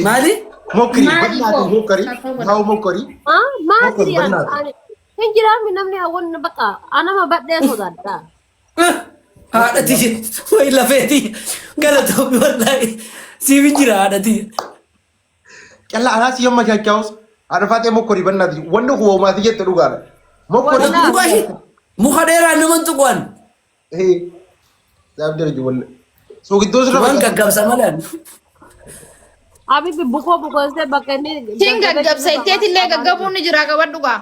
مالي موكري مالي بدنا فوق. موكري هاو موكري ما موكري ادري بدنا انا هنجرا من نمني اول بقى انا ما بدي صدق هذا تيجي وإلا فيتي قالت أمي والله سيفنجرا هذا تيجي كلا أنا سيوم ما كاوس أنا فاتي موكري بدنا دي وانو هو ما تيجي تلوغانا موكري والله. مباشي مخدرة نمان تقوان إيه داب درج ولا سو قدوس كمان رفع كعب سمالان حبيبي بكو سي بكني Singa gab sayteti lega gabuni jira ga waduga.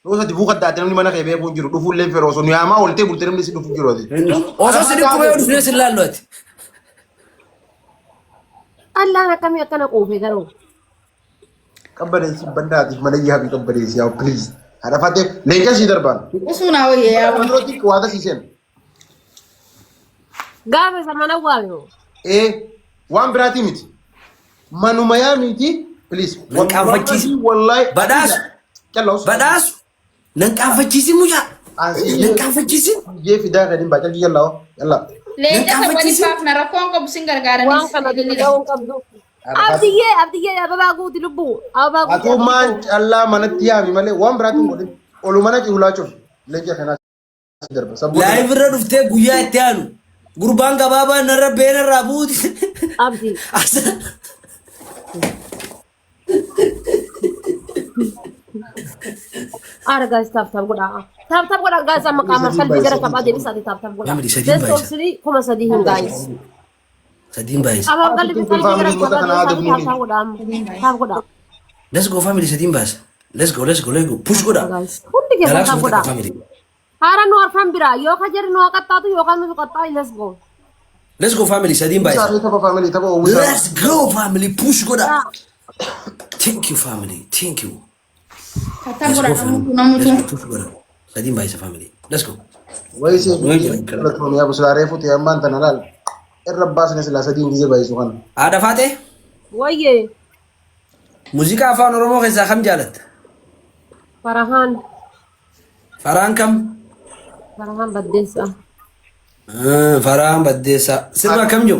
روسا تبوك دات نمني مانا كيبي يكون جرو دفول لين فيروسو نياما ولتي بولتي نمني سيدو فجرو دي وصل سيدي كوبي ودفني سلالوت الله انا كم يكنا قوفي قالوا كبري سي بنداتي من يهبي كبري سي بليز أنا فاتي لينكا سي دربان Usuna we ya. روتي كوادا سيسن قام زمان اول إيه وان براتي ميتي مانو مايا ميتي بليز من كان فجيس والله بداس كلا بداس نكان فجيسي مجا نكان فجيسي جي في داخل دين باجل يلا يلا Lenda sa bani pap na rakon ko busingar gara ni. وان كان دلون كبدو عبدي يا بابا قوت لبو ابا Aku man Allah mana tiami male wan berarti modin olu mana ki hula chof leke khana darba sabu لا يفرد فتى قويا تانو قربان كبابا نرى بين الرابود عبدي أحسن ار guys tap tap goda guys sama kamar kan bigara tap ade bisa tap tap goda Yamri, sedih, let's go Baisa. sini kuma sadihin guys سدين بايز aba kali bisa family bigara kita kana tap ada tap goda tap goda let's go family سدين بايز let's go push goda guys kundi ke Relax tap with goda the family hara no arfan bira yo kajer no katta tu yo kan katta let's go family سدين بايز Sari tapa family tapa usa let's go family push goda thank you family thank you Kata let's bora go family namutu let's namutu. go push goda سدين بايز family let's go wai se Wai, kala to ya busare futi amman tanalal الرباس ناس لا سدين جزي بايسو كان هذا فاتح waye موسيقى أفان رومو خيزا خم جالت farahan فران كم badesa فران بديسا سيرما كم جو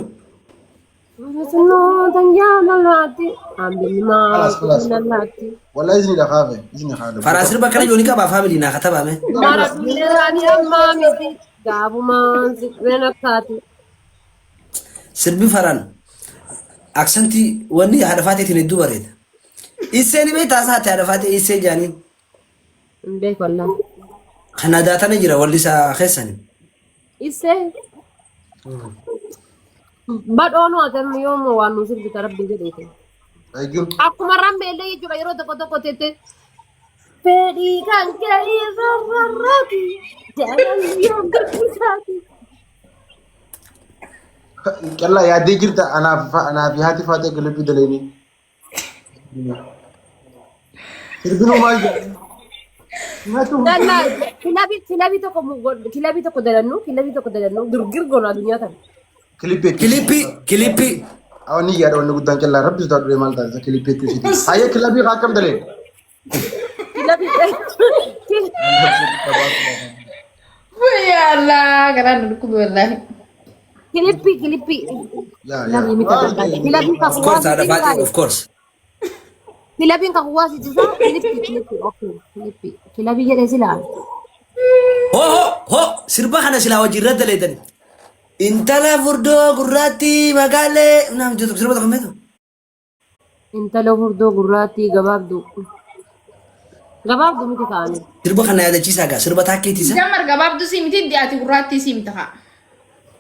Sunu tanjana lati ambil ma خلاص lati والله اذني لا خافه اذني خالد فران سيرما كنا جوني كابا فاميلي نا كتبا مي Mara bilirani amma miti gabu man sikvena kati سيربي فران أكسنتي وني هذا فاتح تندو بريد إيساني بيت أسات هذا فاتح إيسان جاني mbek walla خنا داتا نجرا واللي سا خسني ise bad ono atam yomo wanu sirbi tarabbi gedete ايجو akuma rambe le juga yero doko tete pedi kan kali zarrati jangan diam berpisah كلا يا دي جرت انا في هاتي فاتي قلبي دليني تربينو ما ما تو Dalla kilabi to kodalanno durgir gona dunya tan كليبي كليبي او ني يا دون غدان كلا رب زاد مال تا كليبي كيسي هاي كلابي خاكم دلين kilabi Ya Allah, karena duduk wallahi. kilipi يا kilabi mita يا kilabi ka of course هذا فاتح of course kilabi ka kuwasi jisa kilipi okay kilabi jere sila هو سيربا خنا سلا وجرد ليدن انت لا فردو قراتي مقالي نعم جوتك سيربا تقمتو inta lo hurdo gurrati gababdu miti kaani سيربا خنا هذا شيء ساقا سيربا تاكيتي سا Jamar gabab tu sim ti diati kurati sim taha.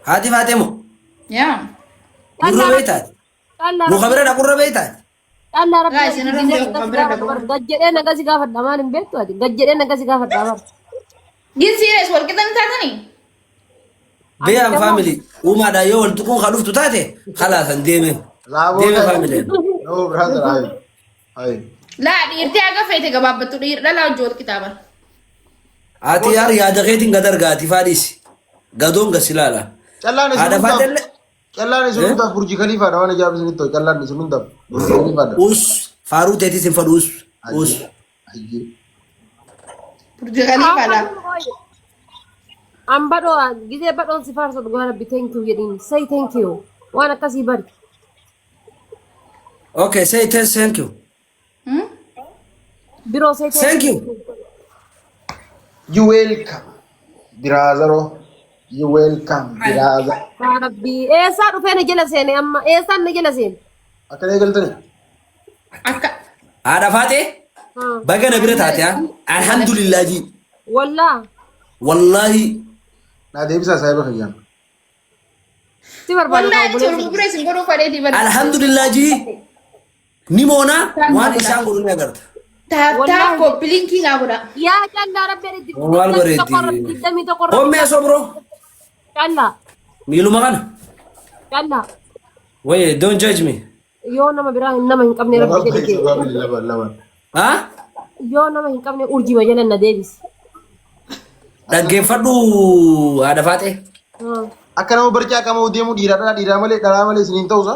هاتي فاتمو Ya. قرر بيتات Allah مخبرة دا قرر بيتات Allah rabbi Guys, ini orang jauh kabar ada bawah. gajjede nagasi gafat daman betu ati gajjede nagasi gafat daman Gin serius wal kita minta tani. بيان فاميلي وما دا يول تكون خلوفتو تاتي خلاص ديمي لا ديمي فاميلي نو برادر هاي La di irti aga fete gabab betul ir la jol kitaban. هاتي يار يا دغيتين قدر غاتي فاديس غدون غسلالا كلا هذا فاتل كلا نسوندا برج خليفه دا وانا جاب سنتو كلا نسوندا برج خليفه دا اوس فارو تيتي سنفدوس اوس ايجي Purjali pada. ambado gide badon sifar so go rabbi thank you yedin say thank you wana kasi bar Okay, say thank you. Biroo say Thank you. You welcome. Biraazaroo. You welcome. Biraaza. Rabbi eessaa dhufee na jala seene amma eessaan na jala seene. Akkana eegaltani. Akka Haadha faatee baga na bira taate haa. Alhamdulillah ji. Wallaa Wallahi. Naa deebisaa saayiba fayyaan. si barbaadu wallahi qabu ni turu gure sin godo fare di bar. Alhamdulillah ji. Ni moona waan isaan godhu ni agarta. Ta ko blinking agora. yaa callaa rabbi itti Waan bareeddi. digdamii tokko Hommee sobro. callaa Miiluma kana. callaa Wait, don't judge me. yoo nama biraa nama hin qabne rabbi jedhe kee Laban. Haa? yoo nama hin qabne urjima jala na deebis. Dhaggeeffadhu haadha faatee. Akka nama barcaa qaama deemu dhiiraa malee dhalaa malee isiniin ta'uusa.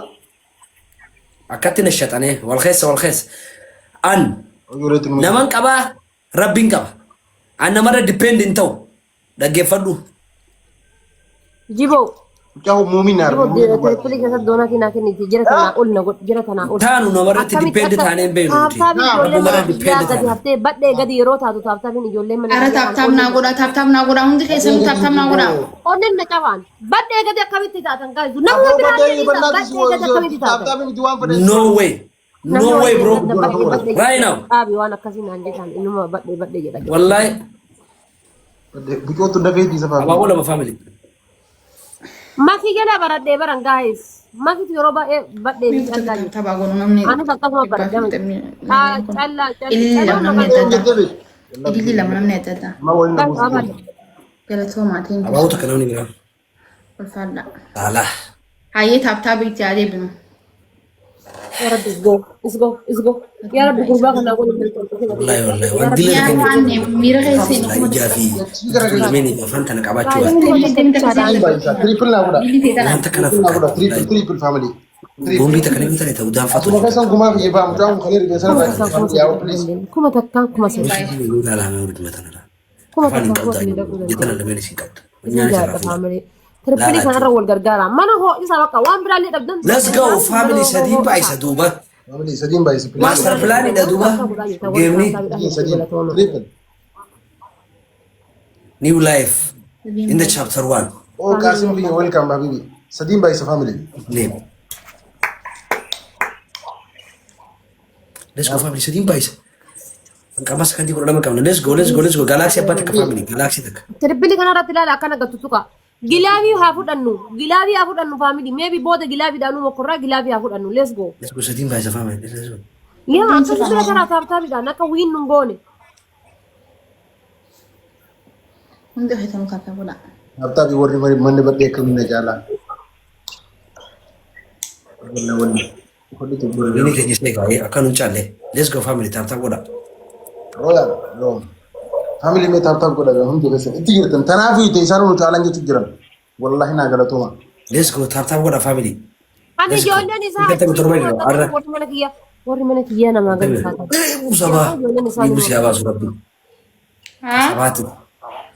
Akkatti na shaxanee wal keessa. An naman qabaa rabbiin qaba. An namarra depend hin ta'u. Dhaggeeffadhu. Jiboo Mucaa muumiin naa jiboo telefoonii keessatti doonaatii naa kenniti jira tanaa ol na godh jira tanaa ol. Taanu namarratti depend taanee hin beeknu nuti. Namarra depend taanee. haftee badhee gadi yeroo taatu taaptaafiin ijoollee mana. Ara tap tap na goda hundi keessa tap tap na goda. Onnen na cabaan badhee gadi akkamitti taatan kaasu nama biraa badhee gadi akkamitti taatan. No way. No way bro. Right now. Dhaabi waan akkasii naan jedhan inuma badhee jedha. Wallahi. Biqiltuu dafee itti safaa. Abaaboo lama family. Makii jala baradhee baran gaayis makiitu yeroo baay'ee badhee fi callaa jiru. Taba gono namni. Anis akkasuma baradhame. Callaa Ililli lama namni adda. Ililli lama namni adda. Ma waliin na buusu. Galatoo maatiin. Abaaboo takka namni biraa. Ulfaadha. Ala. Hayyee tap tap itti aadee binu. Ya Rabbi isgo. Ya Rabbi gurbaa kana godhu. Wallahi. Waan dila Yaa kennu. waan miira keessa hin Wallahi ijaa fi lameen afaan tana qabaachuu Triple naa godha. wanta kana Naa godha. fakkaatu. Triple family. Boombii takka namni tana ta'u daanfatu. Asuma keessan gumaa fi eebaa mucaa kun kan erga sana yaa'u please. Kuma takkaan kuma sadii. Ilaalaa hojii matana. Kuma Afaan hin takkaan qabdu. kuma sadii. Jetana lameen isin qabdu. Nyaana Jaarra jiraatu. faamilee. Tirpilii kanarra wal gargaara. Mana hoo isa bakka waan biraallee dhabdan. Let's go family sadii baay'isa duuba. Family sadiin baay'isi. Master plan dha duuba. Geemni Sadiin. Triple. new life in the chapter 1. Oh, Kasim fi welcome habibi. Sadiin baay'isa family. Name. Let's go family sadii baay'isa. Angkama sekanti kalau nama kamu. Let's go. Galaxy apa tak family? Galaxy tak. Tirpilii kanarratti ilaala akkana gattu tuqa. Gilaabii haa fudhannu faamilii. Meebi booda gilaabiidhaan mokorraa gilaabii haa fudhannu. Let's go. Let's go sadii baay'isa family. Let's go. Yaa akkasii bira karaa taaptaabiidhaan akka wiin nun goone. Hundi keessa muka akka godha. Abtaa fi warri manni badhee akkamii na jaalaa. Wanni. Hodhi tubbura. Ini kayaknya saya kaya akan uncale. Let's go family tap goda. Royal. Family mee taap godha hundi keessa. Itti jirtan tanaafuu itti isaan nu caalan jechuun jiran. Wallahi naa galatooma. Let's go tap goda family. Ani ijoolleen isaa Kita betul baik arah. warri mana kiyyaa namaa gadi faata. Usaba. Ibu siapa surabbi. Haa? Sabatu.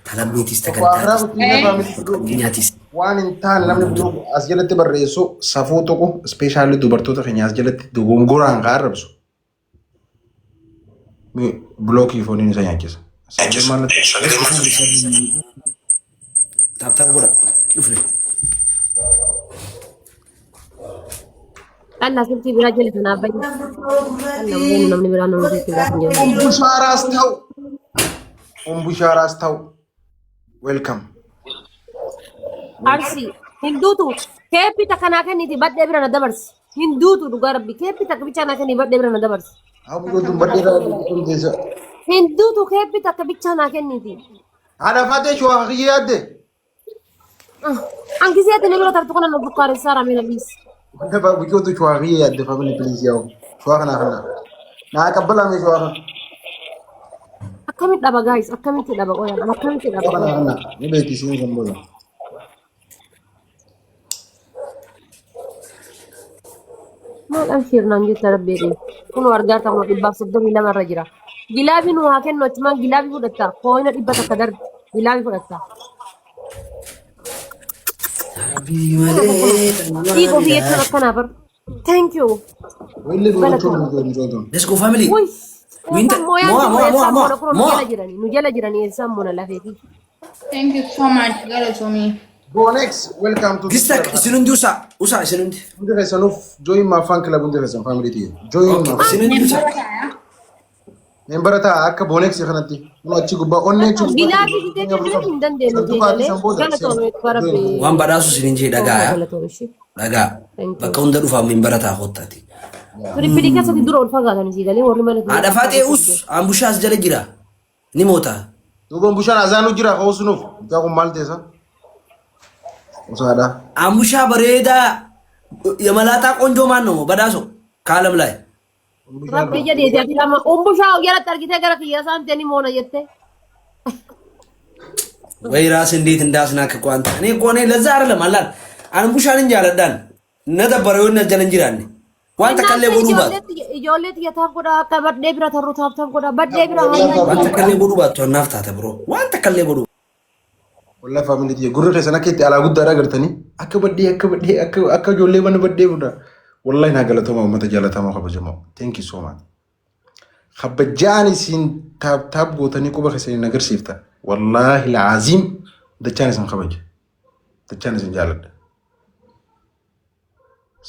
Talabnitis Waa takantatis. Nyatis. waan hin taane namni kun as jalatti barreessu safuu tokko ispeeshaalii dubartoota keenya as jalatti dogongoraan kan arrabsu. Bilookii fooniin isa nyaachisa. Tap goda. Ufle. Dhalla siltii biraa jala kanaaf bayyee. Dhalla wayii namni biraa nama siltii biraa kan jedhamu. Ombushaaraas ta'u. Welcome. Arsi hinduutu keeppi takka naa kenniti badhee bira na dabarsi. Hinduutu dhugaa rabbi keeppi takka bichaa naa kenniti badhee bira na dabarsi. Haa bujootun badheeraa keessa. Hinduutu keeppi takka bichaa naa kenniti. Haadha faatee shawaa kiyyee yaadde. Ankiseeti ni bira tartu kana na bukkaaressaa ramee nabiis. Wanta bujootu shawaa kiyyee yaadde family please yaa'u. Shawaa kanaa kana. Naa qabbalame shawaa kana. Akkamitti dhaba guys akkamitti dhaba ooyaan akkamitti dhaba. Shawaa kanaa kana. Ni beekisiin kan booda. Maal shirnaan jetta rabbeedhe. Kun argaa ta'u 132 irra jira. Gilaabii nu haa kennu achumaan gilaabii fudhatta. Hooyina 100 takka darbi gilaabii fudhatta. Dhiiga ofii jechuun akkanaa bar. Thank you. Willi duro chulo njoto. Let's go family. Uy. Winter. Moa. Nu jala jirani eessan mona lafeeti. Thank you so much. Galatoomi. Go next. Welcome to Gistak isinundi usa isinundi. Bunde kesan of join my fan club bunde kesan family tiye. Join my Isinundi usa. member ta akka bonex khanati. No achi gubba onne chu. Gilaabii bitee kennu hin dandeenyu jeegalee galatoome barabee. Waan badhaasu sininjee dhagaa yaa. Galatoome ishee. Dhagaa. Bakka hunda dhufa minbara taa qottati. Firiffidii keessatti dura ol fagaatan siigalee warri mana Haadha faatee us ambushaas jala jira. Ni moota. Duban bushan azanu jira hausunuf. Ta kun malte sa. Usada. Ambushaa bareedaa yamalaataa qonjoo maannoo badhaaso kaalam laay. Rabbi jedheeti ati lama umbushaa jalatti argitee gara kiyya isaan teeni moona jettee. ወይ ራስ እንዴት እንዳስናከኩ አንተ እኔ እኮ እኔ ለዛ አይደለም አላል አንቡሻን እንጂ አለዳን ነደበረው ነጀል እንጂ ዳን ዋንተ ከሌ ቦዱባት ijoolleet yataaf godha akka badhee bira tarru taaf godha badhee bira ዋንተ ከሌ ቦዱባት ናፍታተ ብሮ ዋንተ ከሌ ቦዱ ወላ ፋሚሊ ዲየ ጉሩ ከሰና ከቲ አላ ጉዳዳ ገርተኒ አከ ጆሌ ወን በዴ ቡዳ ወላሂ ናገለተማ ኡመተ ጃለተማ ከበጀማ ቴንክ ዩ ሶ ማች خبجاني سين تاب غوتني كوبا خسين نغير سيفتا والله العظيم دچاني سن خبج دچاني سن جالد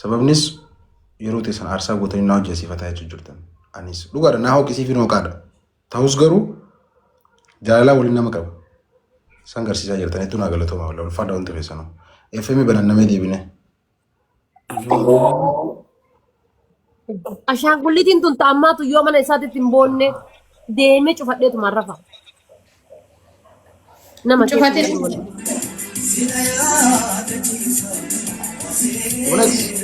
سبب نس يروتي سن ارسا غوتني ناو جسي فتا ججرتن انيس لوغار ناو كسي في نو كادا تاوس غرو جالا ولنا مكب سانغر سي جالتن تنا غلطو ما ولا فدا انت فيسنو افمي بنن ميدي بينه ashaangullitiin tun ta'ammaatu yoo mana isaatitti hin boonne deemee cufadheetu marrafa. Nama Cufatin. Next.